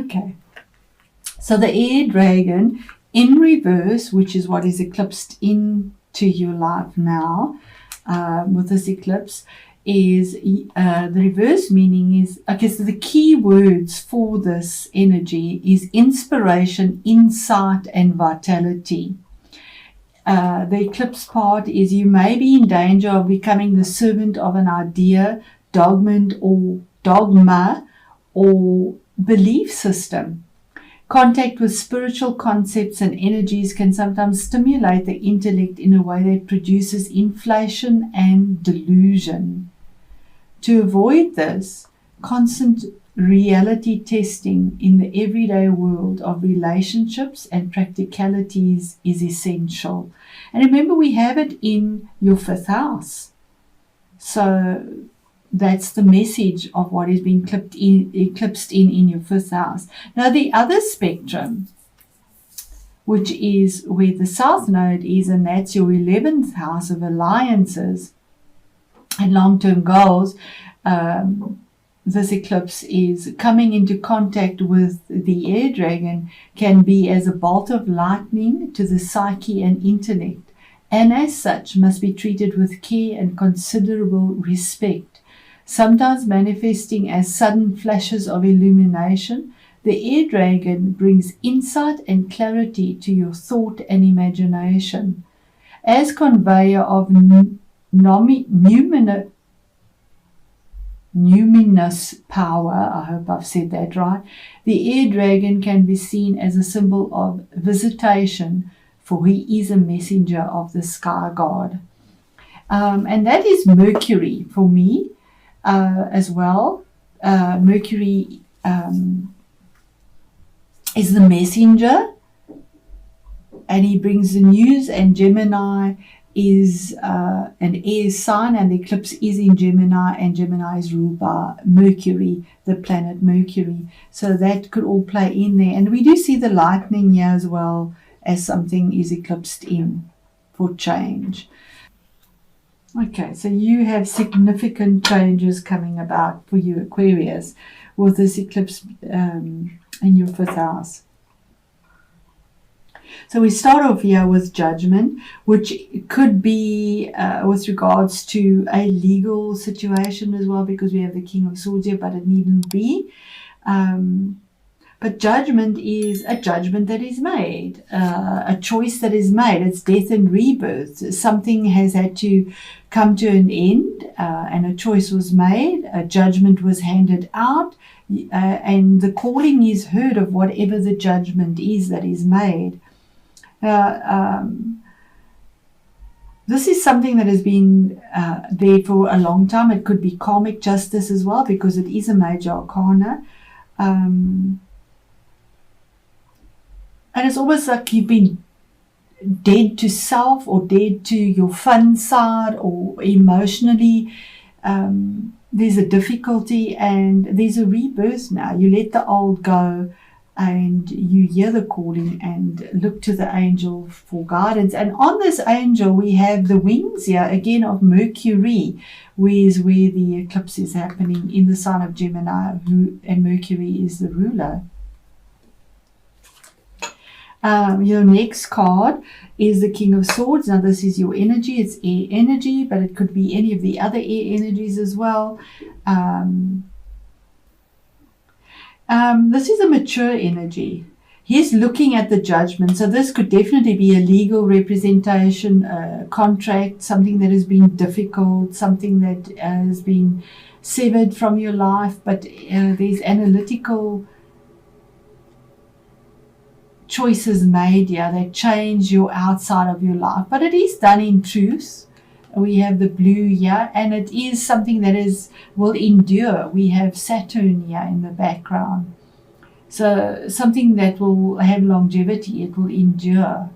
Okay. So the air dragon in reverse, which is what is eclipsed into your life now with this eclipse, is the reverse meaning is, okay, so the key words for this energy is inspiration, insight, and vitality. The eclipse part is you may be in danger of becoming the servant of an idea, dogma, or belief system. Contact with spiritual concepts and energies can sometimes stimulate the intellect in a way that produces inflation and delusion. To avoid this, constant reality testing in the everyday world of relationships and practicalities is essential. And remember, we have it in your 5th house. So that's the message of what is being eclipsed in your 5th house. Now, the other spectrum, which is where the South Node is, and that's your 11th house of alliances and long-term goals. This eclipse is coming into contact with the air dragon, can be as a bolt of lightning to the psyche and intellect, and as such must be treated with care and considerable respect. Sometimes manifesting as sudden flashes of illumination, the air dragon brings insight and clarity to your thought and imagination. As conveyor of numinous power, I hope I've said that right, the air dragon can be seen as a symbol of visitation, for he is a messenger of the sky god. And that is Mercury for me as well. Mercury is the messenger, and he brings the news, and Gemini is an air sign, and the eclipse is in Gemini, and Gemini is ruled by Mercury, the planet Mercury. So that could all play in there. And we do see the lightning here as well as something is eclipsed in for change. Okay, so you have significant changes coming about for you, Aquarius, with this eclipse in your 5th house. So we start off here with judgment, which could be with regards to a legal situation as well, because we have the King of Swords here, but it needn't be. But judgment is a judgment that is made, a choice that is made. It's death and rebirth. Something has had to come to an end, and a choice was made, a judgment was handed out, and the calling is heard of whatever the judgment is that is made. This is something that has been there for a long time. It could be karmic justice as well, because it is a major arcana. And it's almost like you've been dead to self, or dead to your fun side, or emotionally. There's a difficulty, and there's a rebirth now. You let the old go, and you hear the calling and look to the angel for guidance. And on this angel, we have the wings here again of Mercury, where the eclipse is happening in the sign of Gemini, and Mercury is the ruler. Your next card is the King of Swords. Now this is your energy. It's air energy, but it could be any of the other air energies as well. This is a mature energy. He's looking at the judgment. So this could definitely be a legal representation, a contract, something that has been difficult, something that has been severed from your life, but there's analytical choices made here that change your outside of your life. But it is done in truth. We have the blue here, and it is something that will endure. We have Saturn here in the background. So something that will have longevity, it will endure.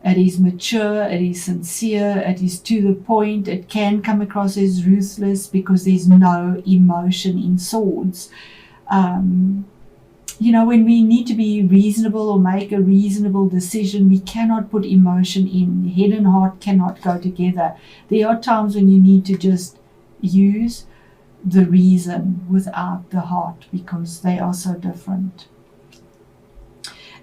It is mature, it is sincere, it is to the point. It can come across as ruthless because there's no emotion in swords. When we need to be reasonable or make a reasonable decision, we cannot put emotion in. Head and heart cannot go together. There are times when you need to just use the reason without the heart, because they are so different.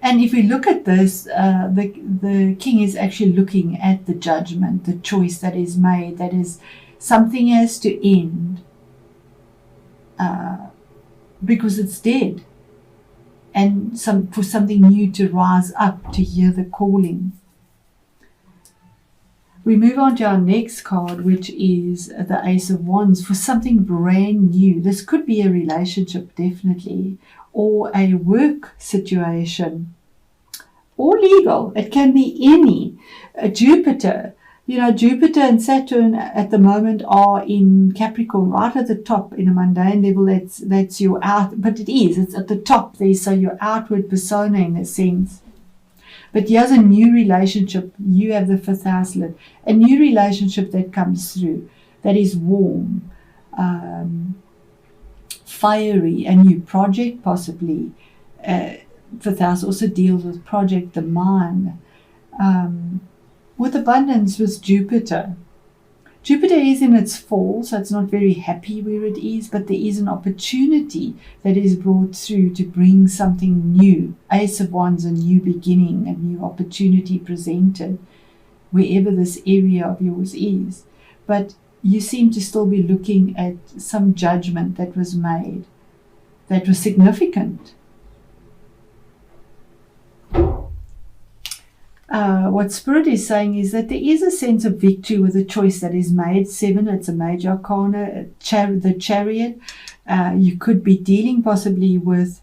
And if we look at this, the king is actually looking at the judgment, the choice that is made, that is something has to end because it's dead, and for something new to rise up, to hear the calling. We move on to our next card, which is the Ace of Wands, for something brand new. This could be a relationship, definitely, or a work situation, or legal. It can be any. Jupiter. Jupiter and Saturn at the moment are in Capricorn, right at the top in a mundane level. That's your out, but it's at the top there, so your outward persona in a sense. But here's a new relationship. You have the 5th house lit. A new relationship that comes through, that is warm, fiery, a new project possibly. 5th house also deals with project, the mind, with abundance with Jupiter. Jupiter is in its fall, so it's not very happy where it is, but there is an opportunity that is brought through to bring something new. Ace of Wands, a new beginning, a new opportunity presented, wherever this area of yours is. But you seem to still be looking at some judgment that was made, that was significant. What Spirit is saying is that there is a sense of victory with the choice that is made. 7, it's a major arcana, the Chariot. You could be dealing possibly with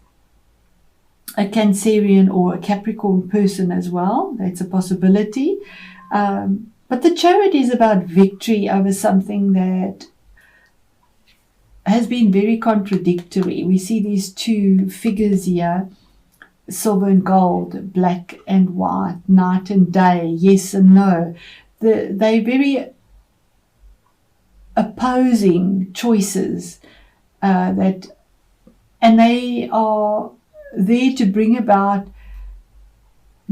a Cancerian or a Capricorn person as well. That's a possibility. But the Chariot is about victory over something that has been very contradictory. We see these two figures here, silver and gold, black and white, night and day, yes and no. They're very opposing choices, and they are there to bring about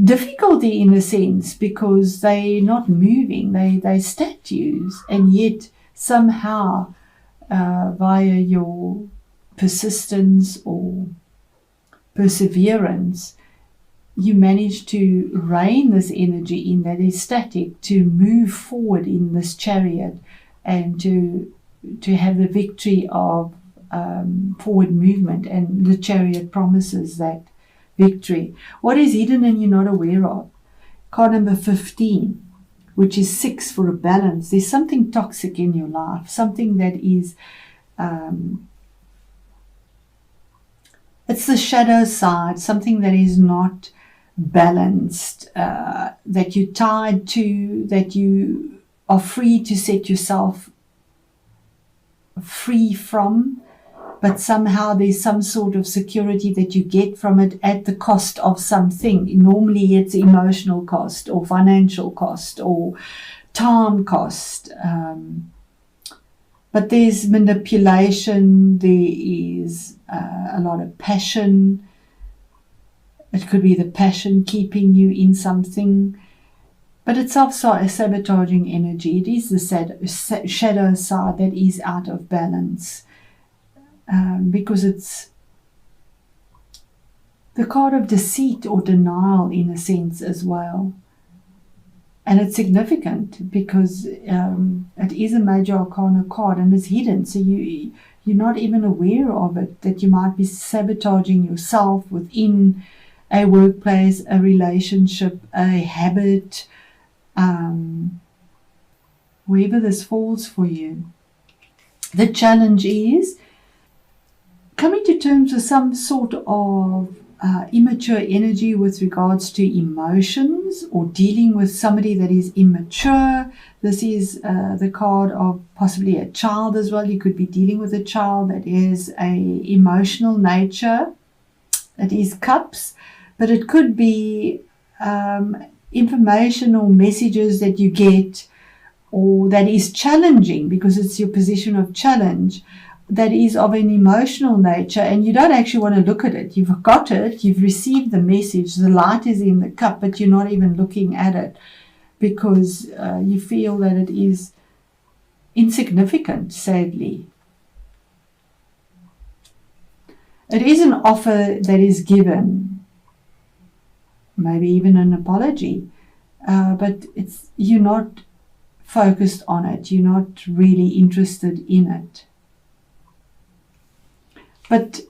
difficulty in a sense, because they're not moving, they're statues, and yet somehow via your persistence or perseverance, you manage to rein this energy in that is static, to move forward in this chariot, and to have the victory of forward movement. And the chariot promises that victory. What is hidden and you're not aware of? Card number 15, which is 6 for a balance. There's something toxic in your life, something that is it's the shadow side, something that is not balanced, that you're tied to, that you are free to set yourself free from, but somehow there's some sort of security that you get from it at the cost of something. Normally it's emotional cost or financial cost or time cost. But there's manipulation, there is a lot of passion. It could be the passion keeping you in something. But it's also a sabotaging energy. It is the shadow side that is out of balance. Because it's the card of deceit or denial in a sense as well. And it's significant because it is a major arcana card and it's hidden. So you're not even aware of it, that you might be sabotaging yourself within a workplace, a relationship, a habit, wherever this falls for you. The challenge is coming to terms with some sort of immature energy with regards to emotions, or dealing with somebody that is immature. This is the card of possibly a child as well. You could be dealing with a child that is a emotional nature. It is cups, but it could be information or messages that you get, or that is challenging because it's your position of challenge, that is of an emotional nature, and you don't actually want to look at it. You've got it, you've received the message, the light is in the cup, but you're not even looking at it because you feel that it is insignificant, sadly. It is an offer that is given, maybe even an apology, but you're not focused on it. You're not really interested in it. But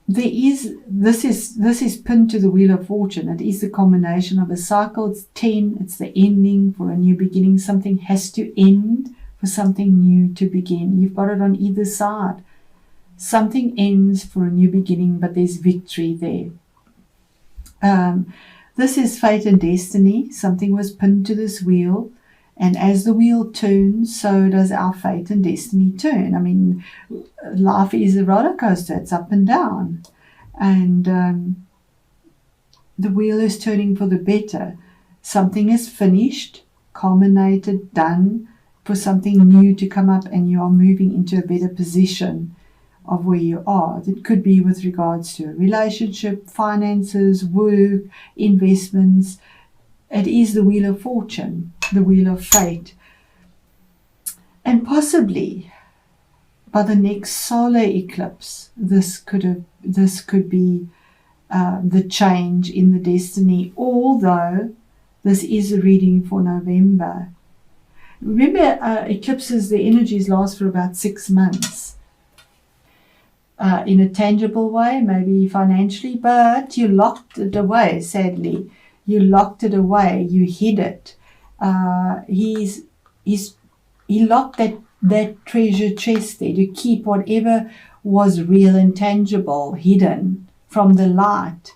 this is pinned to the Wheel of Fortune. It is the combination of a cycle. It's 10. It's the ending for a new beginning. Something has to end for something new to begin. You've got it on either side. Something ends for a new beginning, but there's victory there. This is fate and destiny. Something was pinned to this wheel. And as the wheel turns, so does our fate and destiny turn. I mean, life is a roller coaster. It's up and down. And the wheel is turning for the better. Something is finished, culminated, done, for something new to come up, and you are moving into a better position of where you are. It could be with regards to a relationship, finances, work, investments. It is the Wheel of Fortune, the Wheel of Fate. And possibly by the next solar eclipse, this could be the change in the destiny, although this is a reading for November. Remember, eclipses, the energies last for about 6 months. In a tangible way, maybe financially, but you locked it away, sadly. You locked it away. You hid it. He locked that treasure chest there to keep whatever was real and tangible hidden from the light,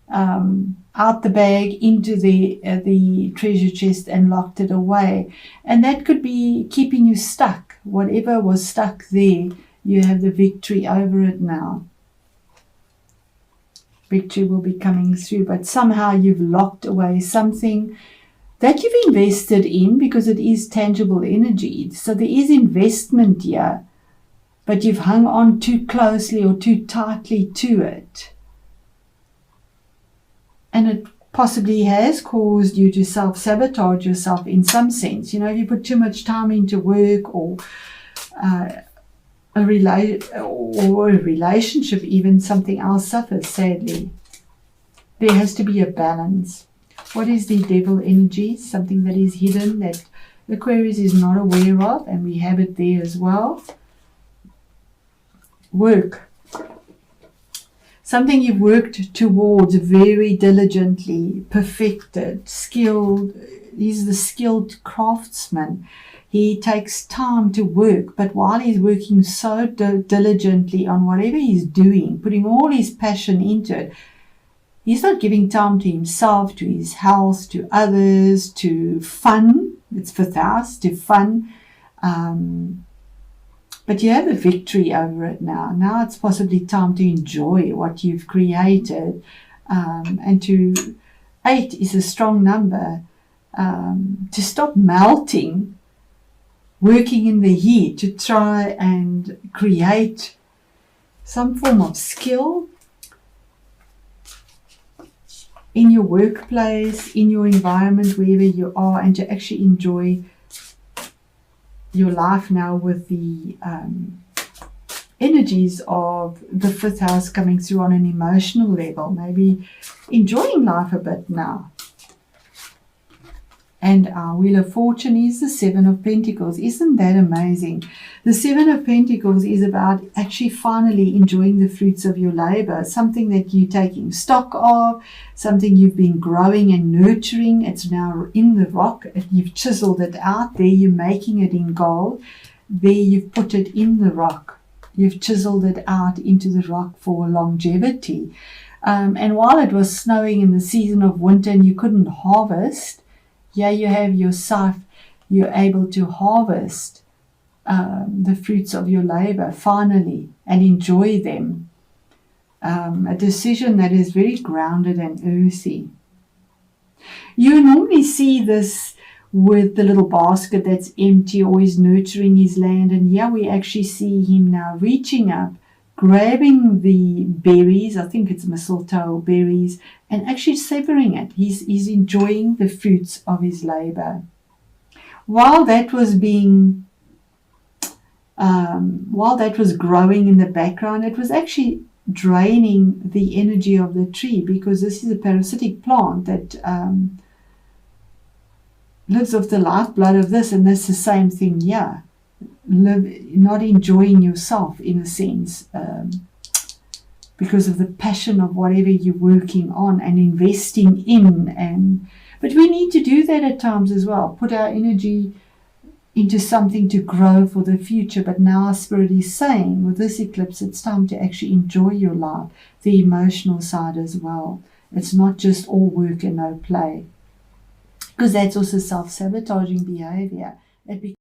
out the bag into the treasure chest, and locked it away. And that could be keeping you stuck. Whatever was stuck there, you have the victory over it now. Victory will be coming through, but somehow you've locked away something that you've invested in, because it is tangible energy. So there is investment here, but you've hung on too closely or too tightly to it. And it possibly has caused you to self-sabotage yourself in some sense. You know, if you put too much time into work or a relationship, even, something else suffers, sadly. There has to be a balance. What is the devil energy? Something that is hidden, that Aquarius is not aware of, and we have it there as well. Work. Something you've worked towards very diligently, perfected, skilled. He's the skilled craftsman. He takes time to work, but while he's working so diligently on whatever he's doing, putting all his passion into it, he's not giving time to himself, to his health, to others, to fun. It's 5th house, to fun. But you have a victory over it now. Now it's possibly time to enjoy what you've created. And 8 is a strong number. To stop melting, working in the heat, to try and create some form of skill in your workplace, in your environment, wherever you are, and to actually enjoy your life now with the energies of the 5th house coming through on an emotional level, maybe enjoying life a bit now. And our Wheel of Fortune is the 7 of Pentacles. Isn't that amazing? The 7 of Pentacles is about actually finally enjoying the fruits of your labor, something that you're taking stock of, something you've been growing and nurturing. It's now in the rock. You've chiseled it out. There you're making it in gold. There you've put it in the rock. You've chiseled it out into the rock for longevity. And while it was snowing in the season of winter and you couldn't harvest, yeah, you have your scythe, you're able to harvest the fruits of your labor finally and enjoy them. A decision that is very grounded and earthy. You normally see this with the little basket that's empty, always nurturing his land, and here we actually see him now reaching up, grabbing the berries, I think it's mistletoe berries, and actually savoring it. He's enjoying the fruits of his labor. While that was being while that was growing in the background, it was actually draining the energy of the tree, because this is a parasitic plant that lives off the lifeblood of this, and that's the same thing here. Not enjoying yourself in a sense, because of the passion of whatever you're working on and investing in. But we need to do that at times as well, put our energy into something to grow for the future. But now our spirit is saying, with this eclipse, it's time to actually enjoy your life, the emotional side as well. It's not just all work and no play, because that's also self-sabotaging behavior. It